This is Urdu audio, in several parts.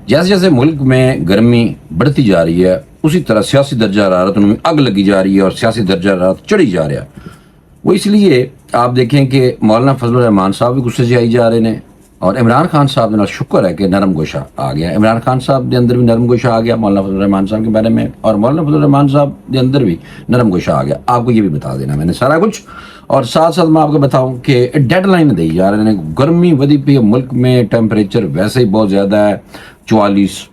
جیسے جیسے ملک میں گرمی بڑھتی جا رہی ہے اسی طرح سیاسی درجہ حرارت ان میں اگ لگی جا رہی ہے اور سیاسی درجہ حرارت چڑھی جا رہا ہے. وہ اس لیے آپ دیکھیں کہ مولانا فضل الرحمان صاحب بھی غصے سے آئی جا رہے ہیں اور عمران خان صاحب نے شکر ہے کہ نرم گوشہ آ گیا. عمران خان صاحب کے اندر بھی نرم گوشہ آ گیا مولانا فضل الرحمان صاحب کے بارے میں, اور مولانا فضل الرحمان صاحب کے اندر بھی نرم گوشہ آ گیا. آپ کو یہ بھی بتا دینا میں نے سارا کچھ. اور ساتھ ساتھ میں آپ کو بتاؤں کہ ڈیڈ لائن دی جا رہے ہیں. گرمی ودی پی ہے ملک میں, ٹیمپریچر ویسے ہی بہت زیادہ ہے 44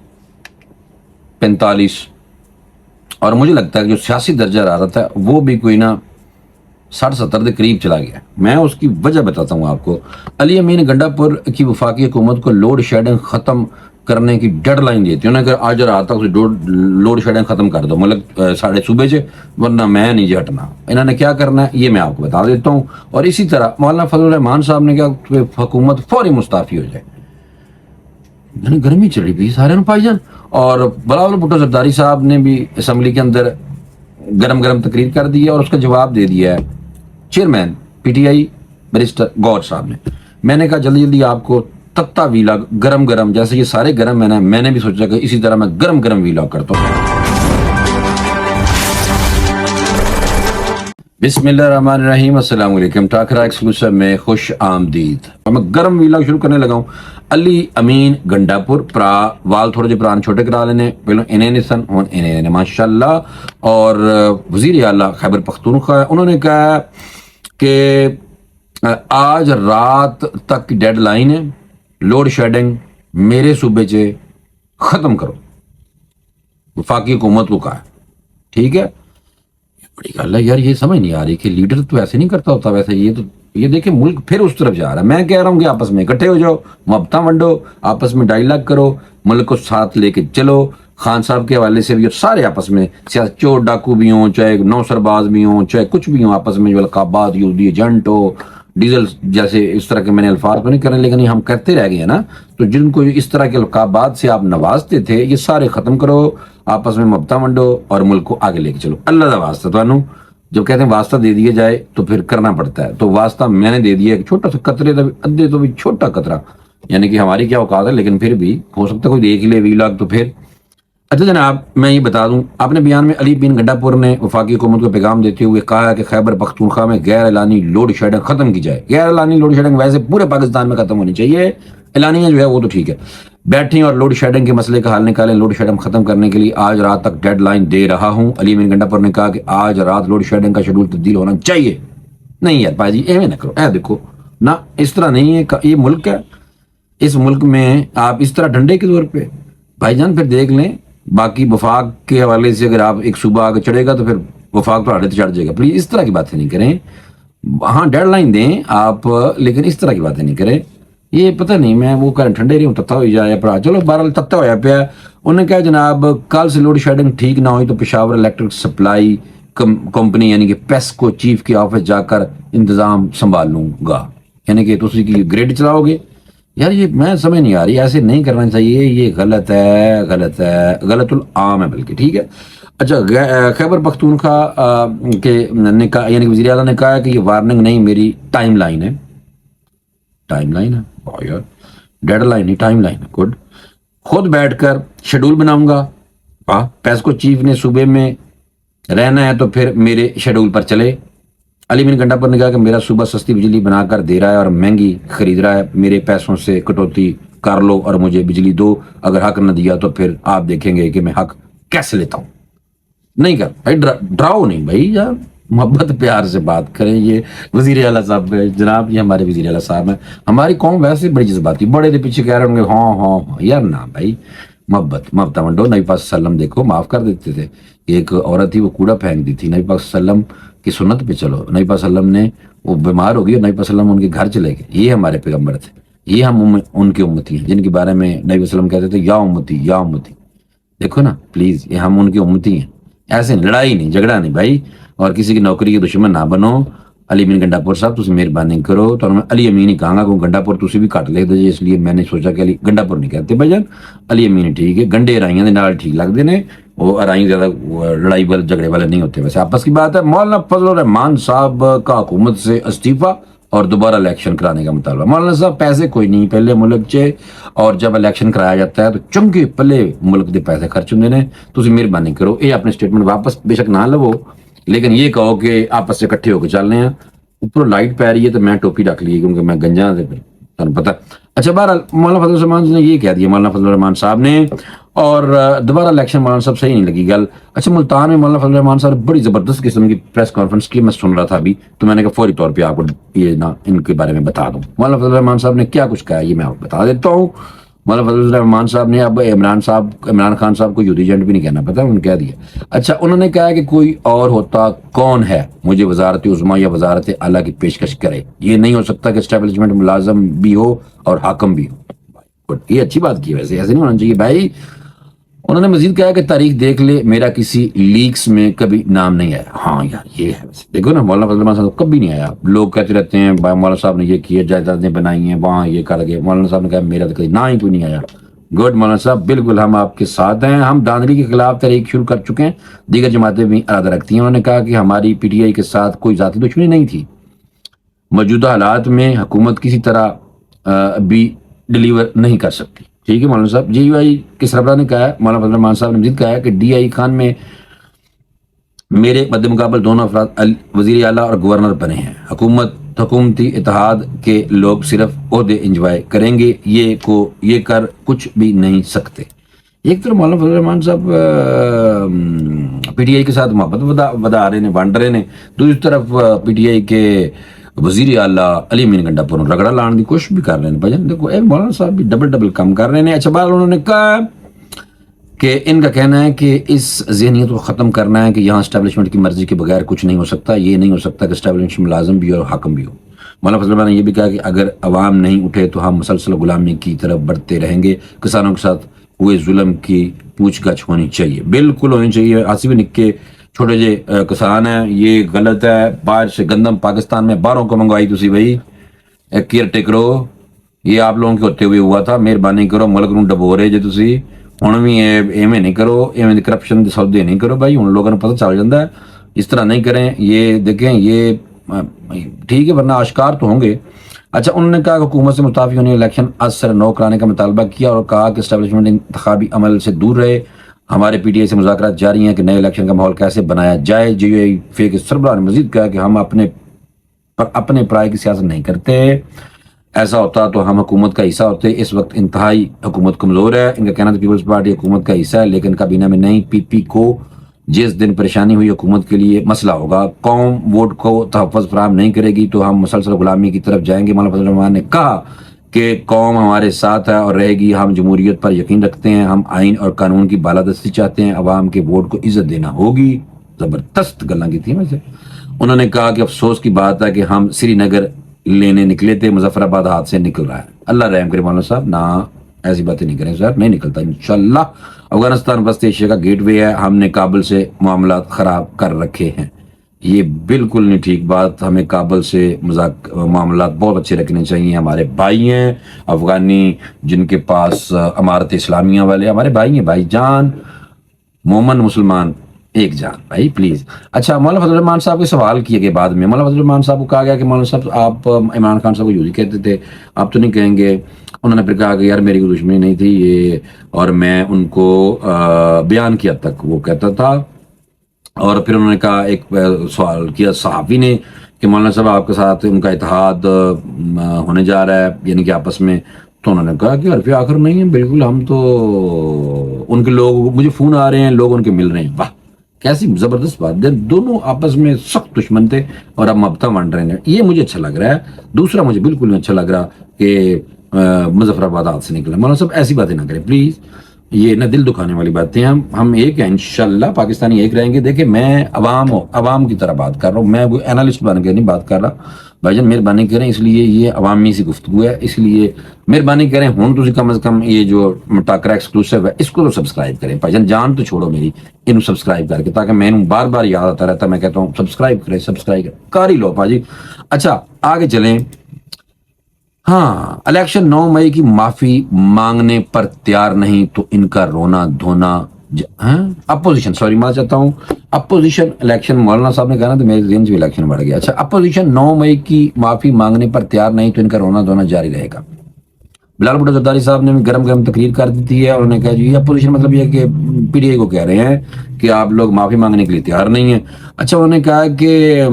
45, اور مجھے لگتا ہے کہ جو سیاسی درجہ حرارت ہے وہ بھی کوئی نہ 60-70 کے قریب چلا گیا. میں اس کی وجہ بتاتا ہوں آپ کو. علی امین گنڈا پور کی وفاقی حکومت کو لوڈ شیڈنگ ختم کرنے کی ڈیڈ لائن دیتی انہوں نے کہ آج رات تک لوڈ شیڈنگ ختم کر دو مطلب ساڑھے صوبے سے, ورنہ میں نہیں جی ہٹنا. انہوں نے کیا کرنا ہے یہ میں آپ کو بتا دیتا ہوں. اور اسی طرح مولانا فضل الرحمان صاحب نے کہا کہ حکومت فوری مستعفی ہو جائے. گرمی چڑھی بھی سارے پائی جان. اور بلاول بھٹو زرداری صاحب نے بھی اسمبلی کے اندر گرم گرم تقریر کر دی ہے اور اس کا جواب دے دیا ہے chairman P T I barrister گور صاحب نے. میں نے کہا جلدی جلدی آپ کو تتا ویلاگ گرم گرم, جیسے یہ سارے گرم ہے نا, میں نے بھی سوچا کہ اسی طرح میں گرم گرم ویلاگ کرتا ہوں. بسم اللہ الرحمن الرحیم. السلام علیکم. ٹاکرا ایکسکلوسیو میں خوش آمدید. اور میں گرم ویلاگ شروع کرنے لگا ہوں. علی امین گنڈا پور پرا وال تھوڑے جے پران چھوٹے کرا لینے پہلو انہیں نسن ہون انہیں نے ماشاءاللہ. اور وزیر اعلیٰ خیبر پختونخوا انہوں نے کہا کہ آج رات تک ڈیڈ لائن ہے, لوڈ شیڈنگ میرے صوبے سے ختم کرو. وفاقی حکومت کو کہا ٹھیک ہے. بڑی گل ہے یار, یہ سمجھ نہیں آ رہی کہ لیڈر تو ایسے نہیں کرتا ہوتا. ویسے یہ دیکھیں ملک پھر اس طرف جا رہا ہے. میں کہہ رہا ہوں کہ آپس میں اکٹھے ہو جاؤ, محبتیں ونڈو, آپس میں ڈائیلاگ کرو, ملک کو ساتھ لے کے چلو. خان صاحب کے حوالے سے بھی سارے آپس میں چور ڈاکو بھی ہوں, چاہے نو سرباز بھی ہوں, چاہے کچھ بھی ہوں, آپس میں جو القابات یہودی ایجنٹ ہو, ڈیزل جیسے اس طرح کے میں نے الفاظ کو نہیں کرنے, لیکن یہ ہم کرتے رہ گئے ہیں نا. تو جن کو اس طرح کے القابات سے آپ نوازتے تھے یہ سارے ختم کرو, آپس میں محبتیں ونڈو اور ملک کو آگے لے کے چلو. اللہ کا واسطہ تو جب کہتے ہیں واسطہ دے دیا جائے تو پھر کرنا پڑتا ہے. تو واسطہ میں نے دے دیا ایک چھوٹا سا قطرے کا ادھے تو بھی چھوٹا قطرہ, یعنی کہ ہماری کیا اوقات ہے, لیکن پھر بھی ہو سکتا ہے کوئی دیکھ لے ویلاگ تو پھر. اچھا جناب میں یہ بتا دوں, اپنے بیان میں علی بن گنڈا پور نے وفاقی حکومت کو پیغام دیتے ہوئے کہا کہ خیبر پختونخوا میں غیر اعلانی لوڈ شیڈنگ ختم کی جائے. غیر اعلانی لوڈ شیڈنگ ویسے پورے پاکستان میں ختم ہونی چاہیے, اعلانیہ جو ہے وہ تو ٹھیک ہے. بیٹھیں اور لوڈ شیڈنگ کے مسئلے کا حل نکالیں. لوڈ شیڈنگ ختم کرنے کے لیے آج رات تک ڈیڈ لائن دے رہا ہوں. علی بن گنڈا پور نے کہا کہ آج رات لوڈ شیڈنگ کا شیڈول تبدیل ہونا چاہیے. نہیں یار بھائی جی ایویں نہ کرو, دیکھو نہ اس طرح نہیں ہے, یہ ملک ہے. اس ملک میں آپ اس طرح ڈنڈے کے طور پہ بھائی جان پھر دیکھ لیں. باقی وفاق کے حوالے سے اگر آپ ایک صوبہ آگے چڑھے گا تو پھر وفاق تو آڑے تو چڑھ جائے گا. پلیز اس طرح کی باتیں نہیں کریں. ہاں ڈیڈ لائن دیں آپ, لیکن اس طرح کی باتیں نہیں کریں. یہ پتہ نہیں میں وہ کریں ٹھنڈے رہی ہوں تتا ہو جائے پڑا. چلو بہرحال تتا ہوا پیا. انہوں نے کہا جناب کل سے لوڈ شیڈنگ ٹھیک نہ ہوئی تو پشاور الیکٹرک سپلائی کمپنی یعنی کہ پیس کو چیف کے آفس جا کر انتظام سنبھال لوں گا. یعنی کہ تسی کی گریڈ چلاؤ گے. یار یہ میں سمجھ نہیں آ رہی, ایسے نہیں کرنا چاہیے, یہ غلط ہے, غلط العام ہے بلکہ. ٹھیک ہے. اچھا خیبر پختونخوا کے نے کہا, یعنی کہ وزیر اعلیٰ نے کہا کہ یہ وارننگ نہیں میری ٹائم لائن ہے. ٹائم لائن ہے یار, ڈیڈ لائن نہیں ٹائم لائن ہے. گڈ. خود بیٹھ کر شیڈول بناؤں گا. پیسکو چیف نے صوبے میں رہنا ہے تو پھر میرے شیڈول پر چلے. علی بن گنڈا پور نے کہا کہ میرا صوبہ سستی بجلی بنا کر دے رہا ہے اور مہنگی خرید رہا ہے. میرے پیسوں سے کٹوتی کر لو اور مجھے بجلی دو. اگر حق نہ دیا تو پھر آپ دیکھیں گے کہ میں حق کیسے لیتا ہوں. نہیں کر بھائی, ڈراؤ نہیں بھائی یار, محبت پیار سے بات کریں. یہ وزیر اعلیٰ صاحب جناب, یہ ہمارے وزیر اعلیٰ صاحب ہیں. ہماری قوم ویسے بڑی جذباتی, بڑے دے پیچھے کہہ رہے ہوں گے ہاں یار نہ بھائی, محبت ونڈو. نبی پاک صلی اللہ علیہ وسلم دیکھو معاف کر دیتے تھے. ایک عورت تھی وہ کوڑا پھینک دی تھی, نبی پاک صلی اللہ علیہ وسلم کی سنت پہ چلو. نبی پاک صلی اللہ علیہ وسلم نے وہ بیمار ہو گئی اور نبی پاک صلی اللہ علیہ وسلم ان کے گھر چلے گئے. یہ ہمارے پیغمبر تھے, یہ ہم ان کے امتی ہیں جن کے بارے میں نبی وسلم کہتے تھے یا امتی یا امتی. دیکھو نا پلیز, یہ ہم ان کی امتی ہیں. ایسے لڑائی نہیں جھگڑا نہیں بھائی, اور کسی کی نوکری کے دشمن نہ بنو. علی امین گنڈا پور صاحب تسی مہربانی کرو, تو میں علی امین ہی کہاں گا کیونکہ گنڈا پور تسی بھی کٹ لے دے, اس لیے میں نے سوچا کہ علی گنڈا پور نہیں کہتے بھائی جان, علی امین ٹھیک ہے. گنڈے ارائیاں دے نال ٹھیک لگتے ہیں, وہ ارائیں زیادہ لڑائی والے جھگڑے والے نہیں ہوتے. ویسے آپس کی بات ہے. مولانا فضل الرحمان صاحب کا حکومت سے استعفیٰ اور دوبارہ الیکشن کرانے کا مطالبہ. مولانا صاحب پیسے کوئی نہیں پہلے ملک چ اور جب الیکشن کرایا جاتا ہے تو چنگے پلے ملک دے پیسے خرچ ہوندے نے. تسی مہربانی کرو یہ اپنے سٹیٹمنٹ واپس بے شک نہ لو لیکن یہ کہو کہ آپس سے اکٹھے ہو کے چل رہے ہیں. اوپر لائٹ پی رہی ہے تو میں ٹوپی رکھ لی کیونکہ میں گنجا سے تمہیں پتہ. اچھا بہرحال مولانا فضل الرحمان نے یہ کہہ دیا مولانا فضل الرحمان صاحب نے اور دوبارہ الیکشن مولانا صاحب صحیح نہیں لگی گل. اچھا ملتان میں مولانا فضل الرحمان صاحب نے بڑی زبردست قسم کی پریس کانفرنس کی میں سن رہا تھا ابھی تو میں نے کہا فوری طور پہ آپ کو یہ نہ ان کے بارے میں بتا دوں. مولانا فضل الرحمان صاحب نے کیا کچھ کہا یہ میں آپ کو بتا دیتا ہوں. مولانا فضل الرحمان صاحب نے اب عمران خان صاحب کو یہودی ایجنٹ بھی نہیں کہنا پتا انہوں نے کہہ دیا. اچھا انہوں نے کہا کہ کوئی اور ہوتا کون ہے مجھے وزارت عظمیٰ یا وزارت اعلیٰ کی پیشکش کرے. یہ نہیں ہو سکتا کہ اسٹیبلشمنٹ ملازم بھی ہو اور حاکم بھی ہو. یہ اچھی بات کی ویسے ایسے نہیں ہونا چاہیے بھائی. انہوں نے مزید کہا کہ تاریخ دیکھ لے میرا کسی لیکس میں کبھی نام نہیں آیا. ہاں یار یہ ہے ویسے دیکھو نا مولانا فضل الرحمان صاحب کبھی نہیں آیا. لوگ کہتے رہتے ہیں مولانا صاحب نے یہ کیا جائیدادیں بنائی ہیں وہاں یہ کر گئے. مولانا صاحب نے کہا میرا تو کبھی نہ ہی کوئی نہیں آیا. گڈ مولانا صاحب بالکل ہم آپ کے ساتھ ہیں. ہم دھاندلی کے خلاف تحریک شروع کر چکے ہیں. دیگر جماعتیں بھی ارادہ رکھتی ہیں. انہوں نے کہا کہ ہماری پی ٹی آئی کے ساتھ کوئی ذاتی دشمنی نہیں تھی. موجودہ حالات میں حکومت کسی طرح بھی ڈیلیور نہیں کر سکتی. ٹھیک ہے مولانا صاحب. جے یو آئی کے سربراہ نے کہا مولانا فضل الرحمان صاحب نے مزید کہا کہ ڈی آئی خان میں میرے مد مقابل دونوں افراد وزیر اعلیٰ اور گورنر بنے ہیں. حکومتی اتحاد کے لوگ صرف عہدے انجوائے کریں گے یہ کر کچھ بھی نہیں سکتے. ایک طرف مولانا فضل الرحمان صاحب پی ٹی آئی کے ساتھ محبت بدا رہے ہیں بانٹ رہے ہیں. دوسری طرف پی ٹی آئی کے وزیر اعلیٰ علی امین گنڈا پور رگڑا لانے کی کوشش بھی کر رہے ہیں. بھائی دیکھو مولانا صاحب بھی ڈبل کام کر رہے ہیں. اچھا بات انہوں نے کہا کہ ان کا کہنا ہے کہ اس ذہنیت کو ختم کرنا ہے کہ یہاں اسٹیبلشمنٹ کی مرضی کے بغیر کچھ نہیں ہو سکتا. یہ نہیں ہو سکتا کہ اسٹیبلشمنٹ ملازم بھی ہو اور حاکم بھی ہو. مولانا فضل الرحمان نے یہ بھی کہا کہ اگر عوام نہیں اٹھے تو ہم مسلسل غلامی کی طرف بڑھتے رہیں گے. کسانوں کے ساتھ ہوئے ظلم کی پوچھ گچھ ہونی چاہیے. بالکل ہونی چاہیے. آصف نکے چھوٹے جے کسان ہیں یہ غلط ہے. باہر سے گندم پاکستان میں باہروں کو منگوائی تھی بھائی کیئر ٹیکرو یہ آپ لوگوں کے ہوتے ہوئے ہوا تھا. مہربانی کرو ملک نو ڈبو رہے جے تسی ہوں بھی ایویں نہیں کرو. ایویں کرپشن کے سودے نہیں کرو بھائی. ہوں لوگوں کو پتہ چل جاتا ہے. اس طرح نہیں کریں. یہ دیکھیں یہ ٹھیک ہے ورنہ آشکار تو ہوں گے. اچھا انہوں نے کہا کہ حکومت سے متفق ہونے الیکشن از سر نو کرانے کا مطالبہ کیا اور کہا کہ اسٹیبلشمنٹ انتخابی عمل سے دور رہے. ہمارے پی ٹی آئی سے مذاکرات جاری ہیں کہ نئے الیکشن کا ماحول کیسے بنایا جائے. جے یو آئی فے کے سربراہ نے مزید کہا کہ ہم اپنے پرائے کی سیاست نہیں کرتے. ایسا ہوتا تو ہم حکومت کا حصہ ہوتے. اس وقت انتہائی حکومت کمزور ہے. ان کا کہنا تھا پیپلز پارٹی حکومت کا حصہ ہے لیکن کابینہ میں نہیں. پی پی کو جس دن پریشانی ہوئی حکومت کے لیے مسئلہ ہوگا. قوم ووٹ کو تحفظ فراہم نہیں کرے گی تو ہم مسلسل غلامی کی طرف جائیں گے. مولانا فضل الرحمان نے کہا کہ قوم ہمارے ساتھ ہے اور رہے گی. ہم جمہوریت پر یقین رکھتے ہیں. ہم آئین اور قانون کی بالادستی چاہتے ہیں. عوام کے ووٹ کو عزت دینا ہوگی. زبردست گلاں کی تھی ویسے. انہوں نے کہا کہ افسوس کی بات ہے کہ ہم سری نگر لینے نکلے تھے مظفر آباد ہاتھ سے نکل رہا ہے. اللہ رحم کرے مولانا صاحب. نہ ایسی باتیں نہیں کریں سر. نہیں نکلتا انشاءاللہ. افغانستان وسط ایشیا کا گیٹ وے ہے. ہم نے کابل سے معاملات خراب کر رکھے ہیں. یہ بالکل نہیں ٹھیک بات. ہمیں کابل سے معاملات بہت اچھے رکھنے چاہیے. ہمارے بھائی ہیں افغانی جن کے پاس امارت اسلامیہ والے ہمارے بھائی ہیں. بھائی جان مومن مسلمان ایک جان بھائی پلیز. اچھا مولانا فضل الرحمان صاحب کے سوال کیے گئے بعد میں. مولانا فضل الرحمان صاحب کو کہا گیا کہ مولانا صاحب آپ عمران خان صاحب کو یہودی کہتے تھے آپ تو نہیں کہیں گے. انہوں نے پھر کہا کہ یار میری کوئی دشمنی نہیں تھی یہ اور میں ان کو بیان کیا تک وہ کہتا تھا. اور پھر انہوں نے کہا ایک سوال کیا صحافی نے کہ مولانا صاحب آپ کے ساتھ ان کا اتحاد ہونے جا رہا ہے یعنی کہ آپس میں. تو انہوں نے کہا کہ حرف آخر نہیں ہے بالکل. ہم تو ان کے لوگ مجھے فون آ رہے ہیں لوگ ان کے مل رہے ہیں. واہ کیسی زبردست بات. دونوں آپس میں سخت دشمن تھے اور اب محبتیں بانٹ رہے ہیں. یہ مجھے اچھا لگ رہا ہے. دوسرا مجھے بالکل نہیں اچھا لگ رہا کہ مظفر آباد ہاتھ سے نکلا. مولانا صاحب ایسی باتیں نہ کریں پلیز. یہ نہ دل دکھانے والی باتیں. ہم ایک ہیں انشاءاللہ. پاکستانی ایک رہیں گے. دیکھیں میں عوام کی طرح بات کر رہا ہوں. میں کوئی اینالسٹ بن کے نہیں بات کر رہا. بھائی جان مہربانی کریں. اس لیے یہ عوامی سی گفتگو ہے. اس لیے مہربانی کریں ہوں تو کم از کم یہ جو ٹاکرا ایکسکلوسیو ہے اس کو تو سبسکرائب کریں. بھائی جان جان تو چھوڑو میری انہوں سبسکرائب کر کے تاکہ میں انہوں بار بار یاد آتا رہتا. میں کہتا ہوں سبسکرائب کریں کر ہی لو پاجی. اچھا آگے چلیں. ہاں الیکشن 9 مئی کی معافی مانگنے پر تیار نہیں تو ان کا رونا دھونا ہاں اپوزیشن، سوری میں چاہتا ہوں اپوزیشن الیکشن، مولانا صاحب نے کہا نا تو میرے ذہن سے بھی الیکشن بڑھ گیا. اچھا اپوزیشن 9 مئی کی معافی مانگنے پر تیار نہیں تو ان کا رونا دھونا جاری رہے گا. بلال بھٹو زرداری صاحب نے بھی گرم گرم تقریر کر دی تھی ہے. انہوں نے کہا جی اپوزیشن مطلب یہ کہ پی ڈی آئی کو کہہ رہے ہیں کہ آپ لوگ معافی مانگنے کے لیے تیار نہیں ہیں. اچھا انہوں نے کہا کہ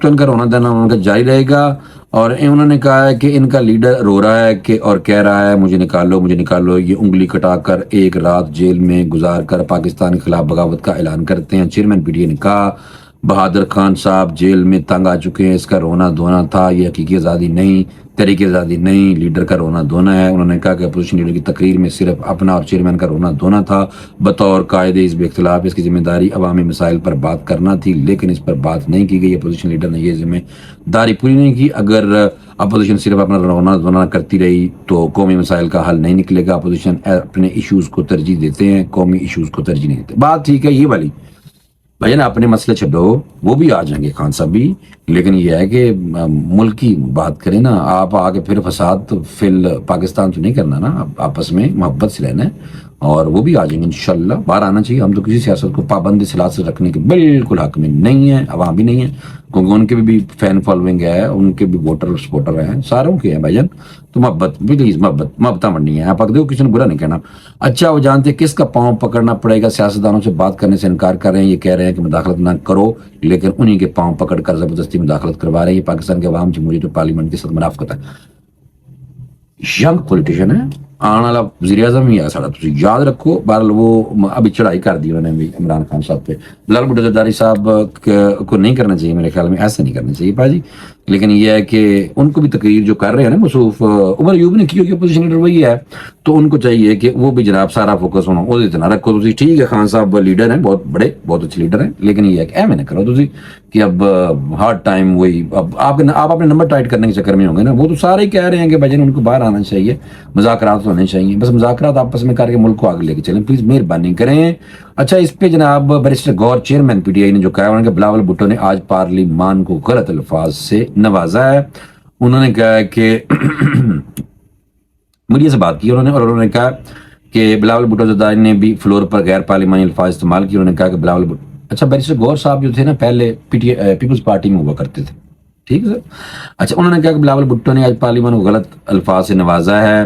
تو ان کا رونا دینا ان کا جاری رہے گا. اور انہوں نے کہا ہے کہ ان کا لیڈر رو رہا ہے کہ اور کہہ رہا ہے مجھے نکالو مجھے نکالو. یہ انگلی کٹا کر ایک رات جیل میں گزار کر پاکستان کے خلاف بغاوت کا اعلان کرتے ہیں. چیئرمین پی ٹی آئی نے کہا بہادر خان صاحب جیل میں تنگ آ چکے ہیں، اس کا رونا دھونا تھا، یہ حقیقی آزادی نہیں، تحریک آزادی نہیں، لیڈر کا رونا دھونا ہے. انہوں نے کہا کہ اپوزیشن لیڈر کی تقریر میں صرف اپنا اور چیئرمین کا رونا دھونا تھا. بطور قائد حزب اختلاف اس کی ذمہ داری عوامی مسائل پر بات کرنا تھی، لیکن اس پر بات نہیں کی گئی. اپوزیشن لیڈر نے یہ ذمہ داری پوری نہیں کی. اگر اپوزیشن صرف اپنا رونا دھونا کرتی رہی تو قومی مسائل کا حل نہیں نکلے گا. اپوزیشن اپنے ایشوز کو ترجیح دیتے ہیں، قومی ایشوز کو ترجیح نہیں دیتے. بات ٹھیک ہے یہ والی بھائی نا، اپنے مسئلے چھڈو وہ بھی آ جائیں گے خان صاحب بھی، لیکن یہ ہے کہ ملک کی بات کریں نا. آپ آگے پھر فساد فی پاکستان تو نہیں کرنا نا، آپس میں محبت سے رہنا ہے. اور وہ بھی آ جائیں گے انشاءاللہ، باہر آنا چاہیے. ہم تو کسی سیاست کو پابند سیاست رکھنے کے بالکل حق میں نہیں ہے، عوام بھی نہیں ہے، کیونکہ ان کے بھی فین فالوئنگ ہے، ان کے بھی ووٹر سپورٹر ہیں، ساروں کے ہیں بھائی جان. تو محبت پلیز، محبتہ منڈی ہے. آپ دیکھو کسی نے برا نہیں کہنا. اچھا وہ جانتے کس کا پاؤں پکڑنا پڑے گا. سیاستدانوں سے بات کرنے سے انکار کر رہے ہیں، یہ کہہ رہے ہیں کہ مداخلت نہ کرو، لیکن انہی کے پاؤں پکڑ کر زبردستی مداخلت کروا رہے ہیں. یہ پاکستان کے عوام جمہوریت اور پارلیمنٹ کے ساتھ منافقت ہے. ینگ پولیٹیشین ہے، آنے والا وزیر اعظم ہی ہے سارا، تھی یاد رکھو. بہرحال وہ ابھی چڑھائی کر دی انہوں نے بھی عمران خان صاحب پہ. بلال بھٹو زرداری صاحب کو نہیں کرنا چاہیے میرے خیال میں، ایسا نہیں کرنا چاہیے پا جی. لیکن یہ ہے کہ ان کو بھی تقریر جو کر رہے ہیں نا مصروف، عمر ایوب نے کی ہوگی اپوزیشن لیڈر وہی ہے، تو ان کو چاہیے کہ وہ بھی جناب سارا فوکس ہونا وہ اتنا رکھو. تھی ٹھیک ہے خان صاحب لیڈر ہیں، بہت بڑے بہت اچھے لیڈر ہیں، لیکن یہ ہے کہ میں نے کرو تھی کہ اب ہارڈ ٹائم وہی اب آپ اپنے نمبر ٹائٹ کرنے کے چکر میں ہوں گے نا. وہ تو سارے ہی کہہ رہے ہیں کہ بھائی ان کو باہر آنا چاہیے، مذاکرات ہونے چاہیے، بس مذاکرات آپس میں کر کے ملک کو آگے لے کے چلیں پلیز، مہربانی کریں. اچھا اس پہ جناب بیرسٹر گور چیئرمین پی ٹی آئی نے جو کہا انہوں نے کہ بلاول بھٹو نے آج پارلیمان کو غلط الفاظ سے نوازا ہے. انہوں نے کہا کہ میڈیا سے بات کی اور انہوں نے کہا کہ بلاول بھٹو زرداری نے بھی فلور پر غیر پارلیمانی الفاظ استعمال کیے. انہوں نے کہا کہ بلاول بھٹو، اچھا بیرسٹر گور صاحب جو تھے نا پہلے پیپلز پارٹی میں ہوا کرتے تھے، ٹھیک ہے سر. اچھا انہوں نے کہا کہ بلاول بھٹو نے آج پارلیمان کو غلط الفاظ سے نوازا ہے.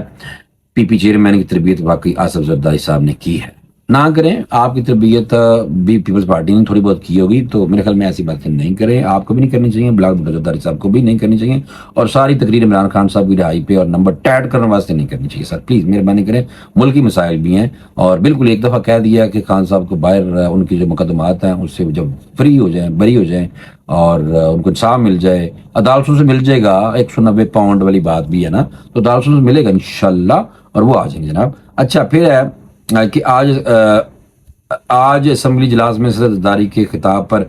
پی پی چیئرمین کی تربیت واقعی آصف زرداری صاحب نے کی ہے. نہ کریں، آپ کی تربیت بھی پیپلز پارٹی نے تھوڑی بہت کی ہوگی، تو میرے خیال میں ایسی باتیں نہیں کریں. آپ کو بھی نہیں کرنی چاہیے، بلاول بھٹو زرداری صاحب کو بھی نہیں کرنی چاہیے، اور ساری تقریر عمران خان صاحب کی رہائی پہ اور نمبر ٹیٹ کرنے واسطے نہیں کرنی چاہیے. سر پلیز مہربانی کریں، ملکی مسائل بھی ہیں. اور بالکل ایک دفعہ کہہ دیا کہ خان صاحب کو باہر ان کی جو مقدمات ہیں اس سے جب فری ہو جائیں، بری ہو جائیں اور ان کو انصاف مل جائے، عدالتوں سے مل جائے گا. 190 پاؤنڈ والی بات بھی ہے نا، تو عدالتوں سے ملے گا انشاءاللہ اور وہ آ جائیں گے جناب. اچھا پھر ہے کہ آج اسمبلی اجلاس میں صدر زرداری کے خطاب پر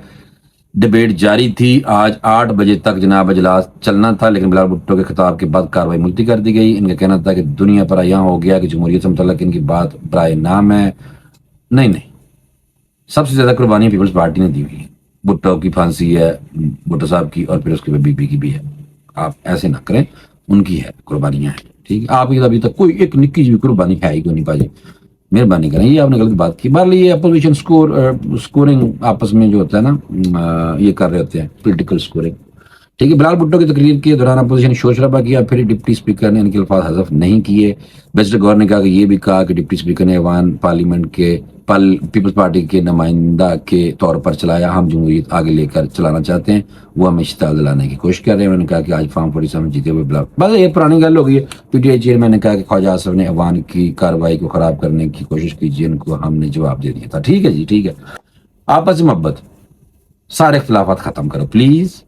ڈیبیٹ جاری تھی. آج 8 بجے تک جناب اجلاس چلنا تھا، لیکن بلاول بھٹو کے خطاب کے بعد کاروائی ملتوی کر دی گئی. ان کا کہنا تھا کہ دنیا پر یہاں ہو گیا کہ جمہوریت سے متعلق ان کی بات برائے نام ہے. نہیں، سب سے زیادہ قربانی پیپلز پارٹی نے دی ہوئی ہے. بھٹو کی پھانسی ہے بھٹو صاحب کی، اور پھر اس کے بعد بی پی کی بھی ہے. آپ ایسے نہ کریں، ان کی ہے قربانیاں ہیں، ٹھیک ہے. آپ کی ابھی تک کوئی ایک نکی بھی قربانی ہے ہی کوئی نہیں پاجی، مہربانی کریں. یہ آپ نے غلط بات کی. بہرحال یہ اپوزیشن سکورنگ آپس میں جو ہوتا ہے نا، یہ کر رہے ہوتے ہیں پولیٹیکل سکورنگ، ٹھیک ہے. بلال بھٹو کی تقریر کے دوران اپوزیشن شور شرابہ کیا، پھر ڈپٹی اسپیکر نے ان کے الفاظ حذف نہیں کیے. بیرسٹر گور نے کہا کہ یہ بھی کہا کہ ڈپٹی اسپیکر نے ایوان پارلیمنٹ کے پیپلز پارٹی کے نمائندہ کے طور پر چلایا. ہم جمہوریت آگے لے کر چلانا چاہتے ہیں، وہ ہمیں اشتعال دلانے کی کوشش کر رہے ہیں. انہوں نے کہا کہ آج فارم 47 میں جیتے ہوئے بلا، بس یہ پرانی گل ہو گئی ہے. پی ٹی آئی چیئرمین نے کہا کہ خواجہ آصف نے ایوان کی کارروائی کو خراب کرنے کی کوشش کی، جن کو ہم نے جواب دے دیا تھا. ٹھیک ہے جی، ٹھیک ہے. آپس میں محبت، سارے اختلافات ختم کرو پلیز.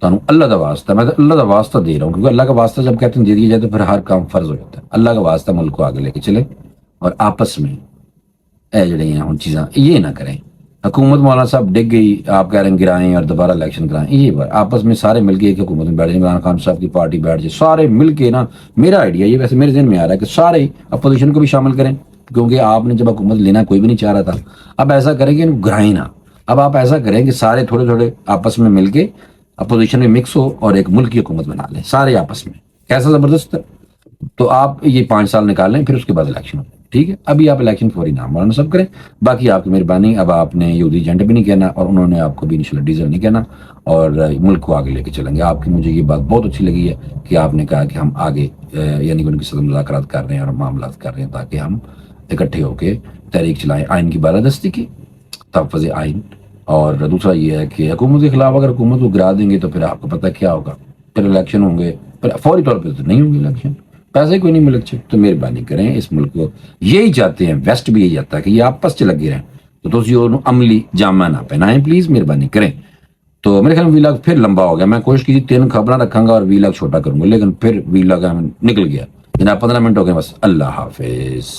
اللہ کا واسطہ، میں اللہ کا واسطہ دے رہا ہوں، کیونکہ اللہ کا واسطہ جب کہتے ہیں دے دیا جائے تو پھر ہر کام فرض ہو جاتا ہے. اللہ کا واسطہ ملک کو آگے لے کے چلے، اور آپس میں جڑی ہیں ان چیزاں یہ نہ کریں. حکومت مولانا صاحب ڈگ گئی، آپ کہہ رہے ہیں گرائیں اور دوبارہ الیکشن کرائیں. یہ بار آپس میں سارے مل کے ایک حکومت میں بیٹھ جائیں، عمران خان صاحب کی پارٹی بیٹھ جائے، سارے مل کے نا. میرا آئیڈیا یہ ویسے میرے ذہن میں آ رہا ہے کہ سارے اپوزیشن کو بھی شامل کریں، کیونکہ آپ نے جب حکومت لینا کوئی بھی نہیں چاہ رہا تھا. اب ایسا کریں کہ گرائیں نا، اب آپ ایسا کریں کہ سارے تھوڑے تھوڑے آپس میں مل کے اپوزیشن میں مکس ہو اور ایک ملک کی حکومت بنا لیں سارے آپس میں. کیسا زبردست. تو آپ یہ 5 سال نکال لیں، پھر اس کے بعد الیکشن ہو. ٹھیک ہے. ابھی آپ الیکشن فوری نام مولانا صاحب کریں. باقی آپ کی مہربانی. اب آپ نے یہودی ایجنٹ بھی نہیں کہنا اور انہوں نے آپ کو بھی انشاءاللہ ڈیزل نہیں کہنا اور ملک کو آگے لے کے چلیں گے. آپ کی مجھے یہ بات بہت اچھی لگی ہے کہ آپ نے کہا کہ ہم آگے یعنی کہ ان کے ساتھ مذاکرات کر رہے ہیں اور معاملات کر رہے ہیں تاکہ ہم اکٹھے ہو کے تحریک چلائیں آئین کی بالادستی کی, تحفظ آئین. اور دوسرا یہ ہے کہ حکومت کے خلاف اگر حکومت کو گرا دیں گے تو پھر آپ کو پتہ کیا ہوگا, پھر الیکشن ہوں گے, پھر فوری طور پہ تو نہیں ہوں گے الیکشن, پیسے کوئی نہیں ملک چ. تو مہربانی کریں اس ملک کو یہی چاہتے ہیں, ویسٹ بھی یہی چاہتا ہے کہ یہ آپس چ لگے رہیں, تو تسی انہوں عملی جامہ نہ پہنائیں پلیز, مہربانی کریں. تو میرے خیال میں ویلاگ پھر لمبا ہو گیا. میں کوشش کی 3 خبریں رکھاں گا اور ویلاگ چھوٹا کروں گا, لیکن پھر ویلاگ نکل گیا. جناب 15 منٹ ہو گئے بس. اللہ حافظ.